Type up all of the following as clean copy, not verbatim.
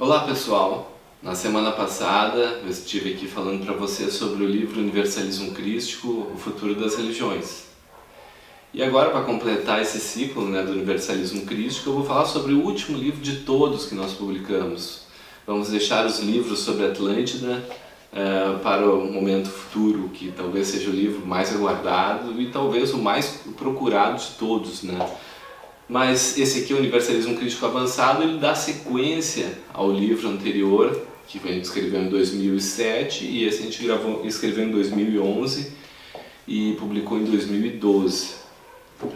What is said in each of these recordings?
Olá pessoal, na semana passada eu estive aqui falando para vocês sobre o livro Universalismo Crístico, o futuro das religiões. E agora, para completar esse ciclo do Universalismo Crístico, eu vou falar sobre o último livro de todos que nós publicamos. Vamos deixar os livros sobre Atlântida para o momento futuro, que talvez seja o livro mais aguardado e talvez o mais procurado de todos, Mas esse aqui, o Universalismo Crístico Avançado, ele dá sequência ao livro anterior, que a gente escreveu em 2007, e esse a gente escreveu em 2011 e publicou em 2012.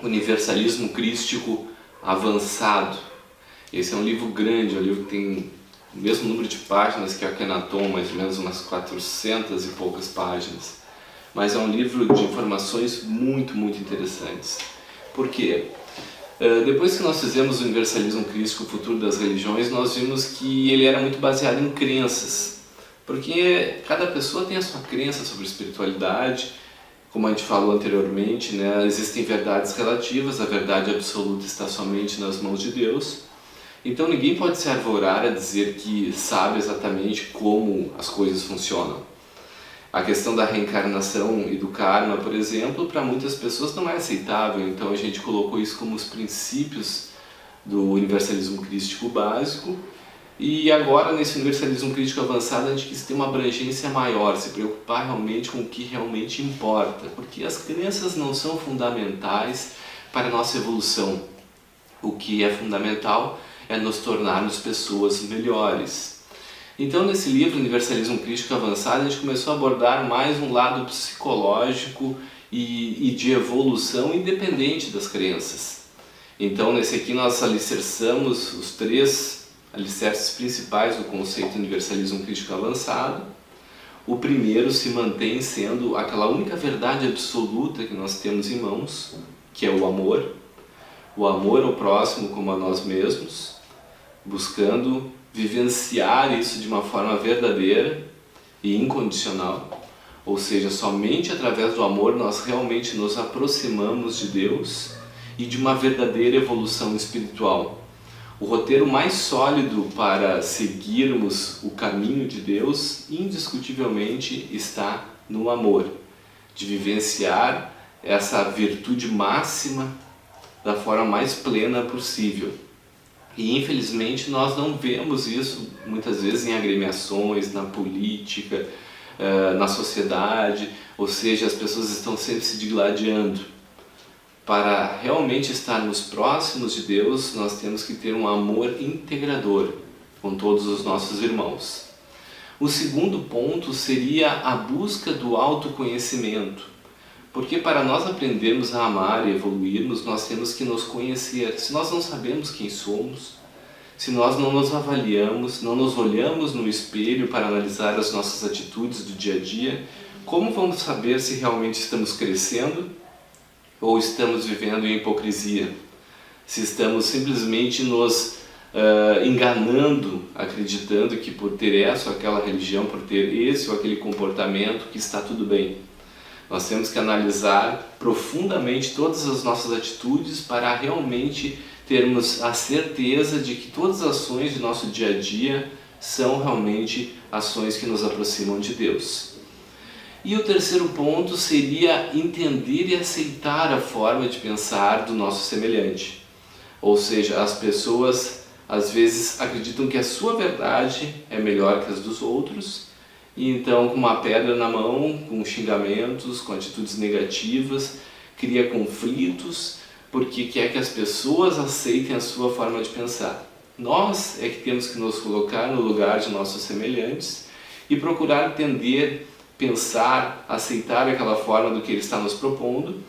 Universalismo Crístico Avançado. Esse é um livro grande, é um livro que tem o mesmo número de páginas que a Akhenaton, mais ou menos umas 400 e poucas páginas. Mas é um livro de informações muito interessantes. Por quê? Depois que nós fizemos o Universalismo Crístico, o futuro das religiões, nós vimos que ele era muito baseado em crenças, porque cada pessoa tem a sua crença sobre espiritualidade. Como a gente falou anteriormente, existem verdades relativas, a verdade absoluta está somente nas mãos de Deus. Então ninguém pode se arvorar a dizer que sabe exatamente como as coisas funcionam. A questão da reencarnação e do karma, por exemplo, para muitas pessoas não é aceitável, então a gente colocou isso como os princípios do universalismo crístico básico. E agora, nesse universalismo crístico avançado, a gente quis ter uma abrangência maior, se preocupar realmente com o que realmente importa, porque as crenças não são fundamentais para a nossa evolução. O que é fundamental é nos tornarmos pessoas melhores. Então, nesse livro, Universalismo Crístico Avançado, a gente começou a abordar mais um lado psicológico e de evolução independente das crenças. Então, nesse aqui nós alicerçamos os 3 alicerces principais do conceito Universalismo Crístico Avançado. O primeiro se mantém sendo aquela única verdade absoluta que nós temos em mãos, que é o amor ao próximo como a nós mesmos, buscando vivenciar isso de uma forma verdadeira e incondicional, ou seja, somente através do amor nós realmente nos aproximamos de Deus e de uma verdadeira evolução espiritual. O roteiro mais sólido para seguirmos o caminho de Deus, indiscutivelmente, está no amor, de vivenciar essa virtude máxima da forma mais plena possível. E infelizmente nós não vemos isso muitas vezes em agremiações, na política, na sociedade, ou seja, as pessoas estão sempre se digladiando. Para realmente estarmos próximos de Deus, nós temos que ter um amor integrador com todos os nossos irmãos. O segundo ponto seria a busca do autoconhecimento. Porque para nós aprendermos a amar e evoluirmos, nós temos que nos conhecer. Se nós não sabemos quem somos, se nós não nos avaliamos, não nos olhamos no espelho para analisar as nossas atitudes do dia a dia, como vamos saber se realmente estamos crescendo ou estamos vivendo em hipocrisia? Se estamos simplesmente nos enganando, acreditando que por ter essa ou aquela religião, por ter esse ou aquele comportamento, que está tudo bem. Nós temos que analisar profundamente todas as nossas atitudes para realmente termos a certeza de que todas as ações de nosso dia a dia são realmente ações que nos aproximam de Deus. E o terceiro ponto seria entender e aceitar a forma de pensar do nosso semelhante. Ou seja, as pessoas às vezes acreditam que a sua verdade é melhor que as dos outros, e então, com uma pedra na mão, com xingamentos, com atitudes negativas, cria conflitos, porque quer que as pessoas aceitem a sua forma de pensar. Nós é que temos que nos colocar no lugar de nossos semelhantes e procurar entender, pensar, aceitar aquela forma do que ele está nos propondo,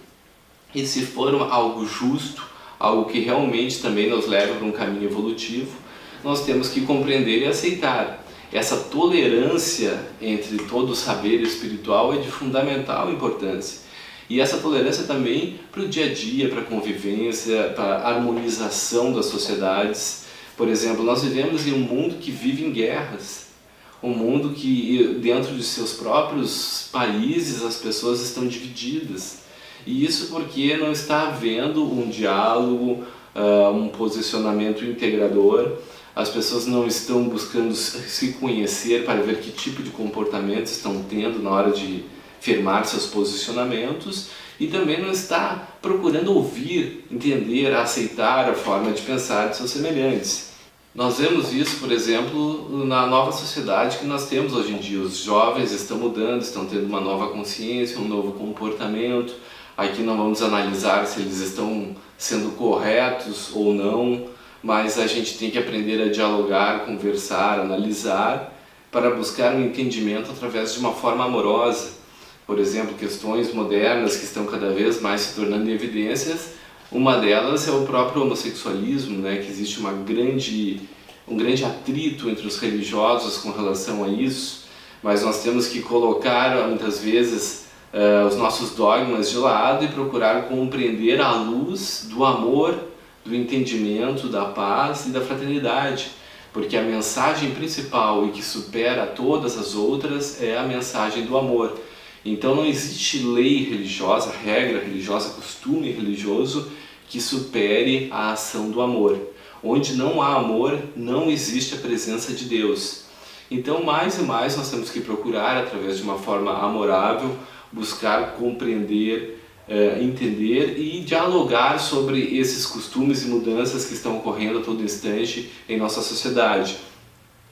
e se for algo justo, algo que realmente também nos leva para um caminho evolutivo, nós temos que compreender e aceitar. Essa tolerância entre todo o saber espiritual é de fundamental importância. E essa tolerância também para o dia a dia, para a convivência, para a harmonização das sociedades. Por exemplo, nós vivemos em um mundo que vive em guerras. Um mundo que dentro de seus próprios países as pessoas estão divididas. E isso porque não está havendo um diálogo, um posicionamento integrador. as pessoas não estão buscando se conhecer para ver que tipo de comportamento estão tendo na hora de firmar seus posicionamentos, e também não está procurando ouvir, entender, aceitar a forma de pensar de seus semelhantes. Nós vemos isso, por exemplo, na nova sociedade que nós temos hoje em dia. Os jovens estão mudando, estão tendo uma nova consciência, um novo comportamento. Aqui não vamos analisar se eles estão sendo corretos ou não, mas a gente tem que aprender a dialogar, conversar, analisar, para buscar um entendimento através de uma forma amorosa. Por exemplo, questões modernas que estão cada vez mais se tornando evidências. Uma delas é o próprio homossexualismo, né? Que existe um grande atrito entre os religiosos com relação a isso, mas nós temos que colocar muitas vezes os nossos dogmas de lado e procurar compreender à luz do amor, do entendimento, da paz e da fraternidade, porque a mensagem principal e que supera todas as outras é a mensagem do amor. Então não existe lei religiosa, regra religiosa, costume religioso que supere a ação do amor. Onde não há amor, não existe a presença de Deus. Então mais e mais nós temos que procurar, através de uma forma amorável, buscar compreender, entender e dialogar sobre esses costumes e mudanças que estão ocorrendo a todo instante em nossa sociedade.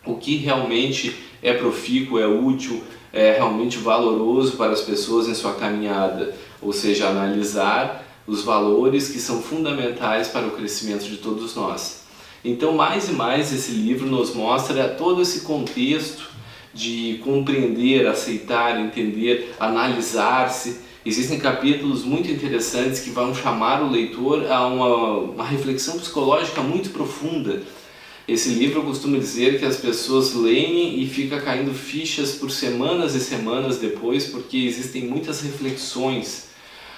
O que realmente é profícuo, é útil, é realmente valoroso para as pessoas em sua caminhada, ou seja, analisar os valores que são fundamentais para o crescimento de todos nós. Então, mais e mais, esse livro nos mostra todo esse contexto de compreender, aceitar, entender, analisar-se. Existem capítulos muito interessantes que vão chamar o leitor a uma reflexão psicológica muito profunda. Esse livro eu costumo dizer que as pessoas leem e fica caindo fichas por semanas e semanas depois, porque existem muitas reflexões.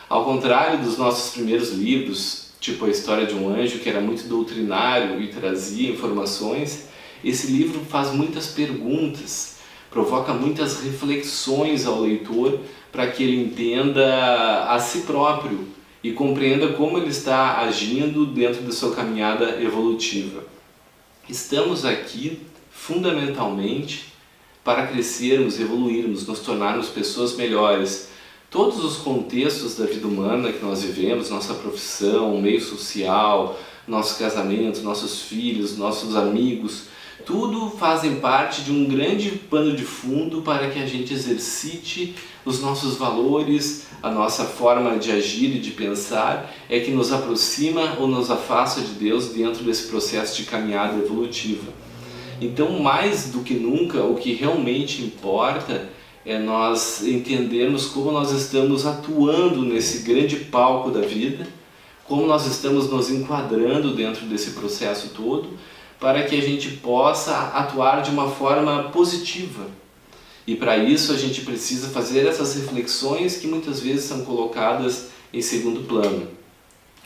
Ao contrário dos nossos primeiros livros, tipo A História de um Anjo, que era muito doutrinário e trazia informações, esse livro faz muitas perguntas, provoca muitas reflexões ao leitor para que ele entenda a si próprio e compreenda como ele está agindo dentro da sua caminhada evolutiva. Estamos aqui fundamentalmente para crescermos, evoluirmos, nos tornarmos pessoas melhores. Todos os contextos da vida humana que nós vivemos, nossa profissão, meio social, nosso casamento, nossos filhos, nossos amigos, tudo fazem parte de um grande pano de fundo para que a gente exercite os nossos valores, a nossa forma de agir e de pensar, é que nos aproxima ou nos afasta de Deus dentro desse processo de caminhada evolutiva. Então, mais do que nunca, o que realmente importa é nós entendermos como nós estamos atuando nesse grande palco da vida, como nós estamos nos enquadrando dentro desse processo todo, para que a gente possa atuar de uma forma positiva. E para isso a gente precisa fazer essas reflexões que muitas vezes são colocadas em segundo plano.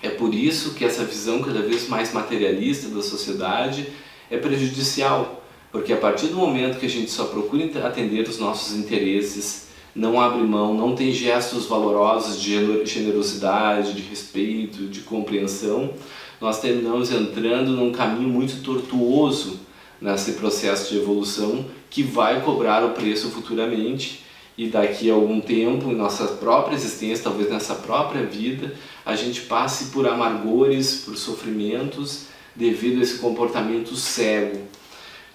É por isso que essa visão cada vez mais materialista da sociedade é prejudicial, porque a partir do momento que a gente só procura atender os nossos interesses, não abre mão, não tem gestos valorosos de generosidade, de respeito, de compreensão, nós terminamos entrando num caminho muito tortuoso nesse processo de evolução que vai cobrar o preço futuramente, e daqui a algum tempo, em nossa própria existência, talvez nessa própria vida, a gente passe por amargores, por sofrimentos devido a esse comportamento cego.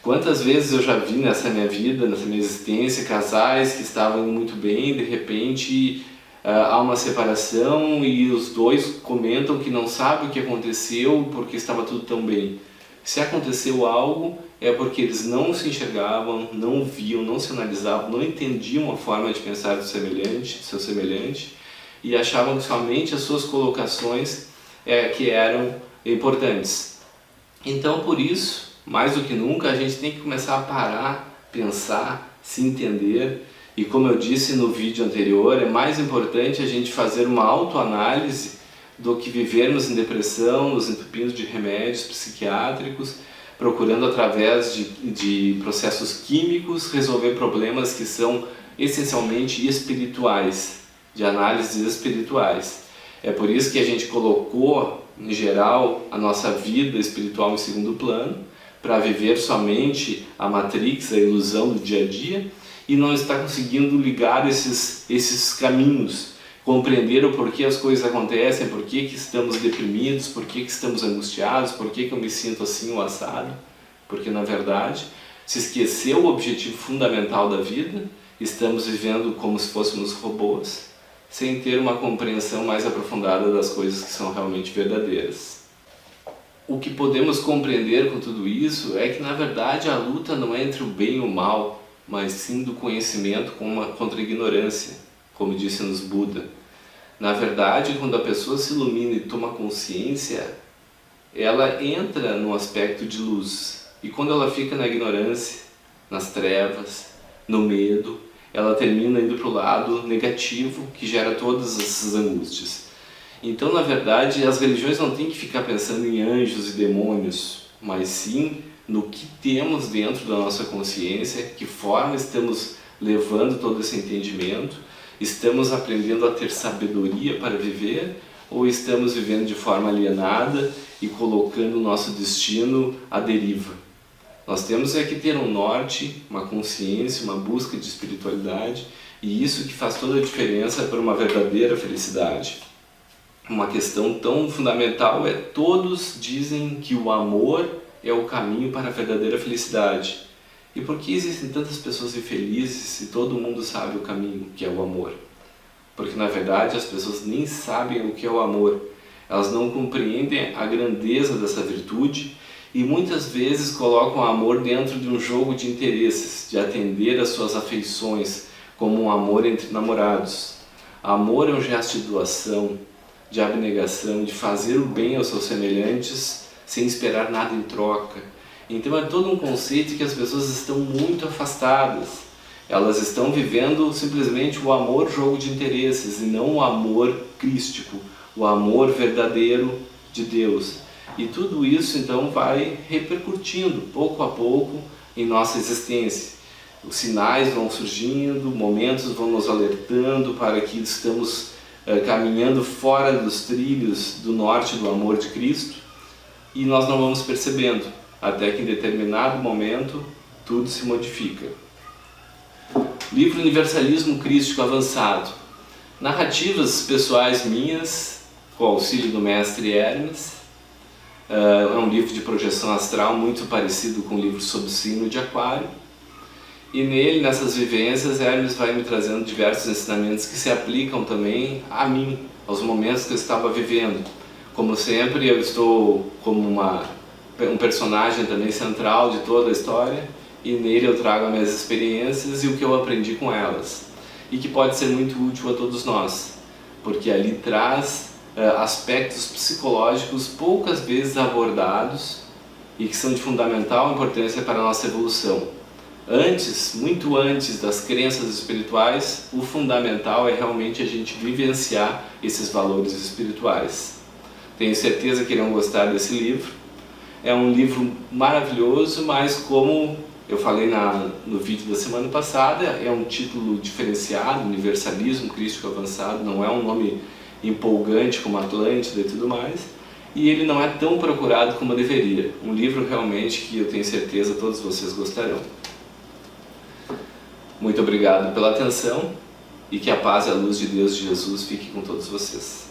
Quantas vezes eu já vi nessa minha vida, nessa minha existência, casais que estavam indo muito bem, de repente há uma separação e os dois comentam que não sabem o que aconteceu porque estava tudo tão bem. Se aconteceu algo, é porque eles não se enxergavam, não viam, não se analisavam, não entendiam a forma de pensar do seu semelhante e achavam que somente as suas colocações que eram importantes. Então, por isso, mais do que nunca, a gente tem que começar a parar, pensar, se entender. E como eu disse no vídeo anterior, é mais importante a gente fazer uma autoanálise do que vivermos em depressão, nos entupindo de remédios psiquiátricos, procurando através de processos químicos resolver problemas que são essencialmente espirituais, de análises espirituais. É por isso que a gente colocou, em geral, a nossa vida espiritual em segundo plano, para viver somente a Matrix, a ilusão do dia a dia, e não está conseguindo ligar esses caminhos, compreender o porquê as coisas acontecem, por que estamos deprimidos, por que estamos angustiados, por que eu me sinto assim ou assado, porque na verdade se esqueceu o objetivo fundamental da vida, estamos vivendo como se fôssemos robôs, sem ter uma compreensão mais aprofundada das coisas que são realmente verdadeiras. O que podemos compreender com tudo isso é que na verdade a luta não é entre o bem e o mal, mas sim do conhecimento contra a ignorância, como disse-nos Buda. Na verdade, quando a pessoa se ilumina e toma consciência, ela entra no aspecto de luz. E quando ela fica na ignorância, nas trevas, no medo, ela termina indo para o lado negativo, que gera todas essas angústias. Então, na verdade, as religiões não têm que ficar pensando em anjos e demônios, mas sim no que temos dentro da nossa consciência, que forma estamos levando todo esse entendimento, estamos aprendendo a ter sabedoria para viver, ou estamos vivendo de forma alienada e colocando o nosso destino à deriva. Nós temos que ter um norte, uma consciência, uma busca de espiritualidade, e isso que faz toda a diferença para uma verdadeira felicidade. Uma questão tão fundamental é: todos dizem que o amor é o caminho para a verdadeira felicidade. E por que existem tantas pessoas infelizes se todo mundo sabe o caminho, que é o amor? Porque na verdade as pessoas nem sabem o que é o amor. Elas não compreendem a grandeza dessa virtude e muitas vezes colocam o amor dentro de um jogo de interesses, de atender às suas afeições, como um amor entre namorados. Amor é um gesto de doação, de abnegação, de fazer o bem aos seus semelhantes sem esperar nada em troca. Então é todo um conceito que as pessoas estão muito afastadas. Elas estão vivendo simplesmente o amor jogo de interesses e não o amor crístico, o amor verdadeiro de Deus. E tudo isso então vai repercutindo pouco a pouco em nossa existência. Os sinais vão surgindo, momentos vão nos alertando para que estamos caminhando fora dos trilhos do norte do amor de Cristo, e nós não vamos percebendo, até que em determinado momento tudo se modifica. Livro Universalismo Crístico Avançado. Narrativas pessoais minhas, com o auxílio do mestre Hermes. É um livro de projeção astral muito parecido com o livro Sob o Signo de Aquário. E nele, nessas vivências, Hermes vai me trazendo diversos ensinamentos que se aplicam também a mim, aos momentos que eu estava vivendo. Como sempre, eu estou como um personagem também central de toda a história, e nele eu trago as minhas experiências e o que eu aprendi com elas. E que pode ser muito útil a todos nós, porque ali traz aspectos psicológicos poucas vezes abordados e que são de fundamental importância para a nossa evolução. Antes, muito antes das crenças espirituais, o fundamental é realmente a gente vivenciar esses valores espirituais. Tenho certeza que irão gostar desse livro. É um livro maravilhoso, mas como eu falei no vídeo da semana passada, é um título diferenciado, Universalismo Crístico Avançado, não é um nome empolgante como Atlântida e tudo mais, e ele não é tão procurado como deveria. Um livro realmente que eu tenho certeza todos vocês gostarão. Muito obrigado pela atenção e que a paz e a luz de Deus e de Jesus fique com todos vocês.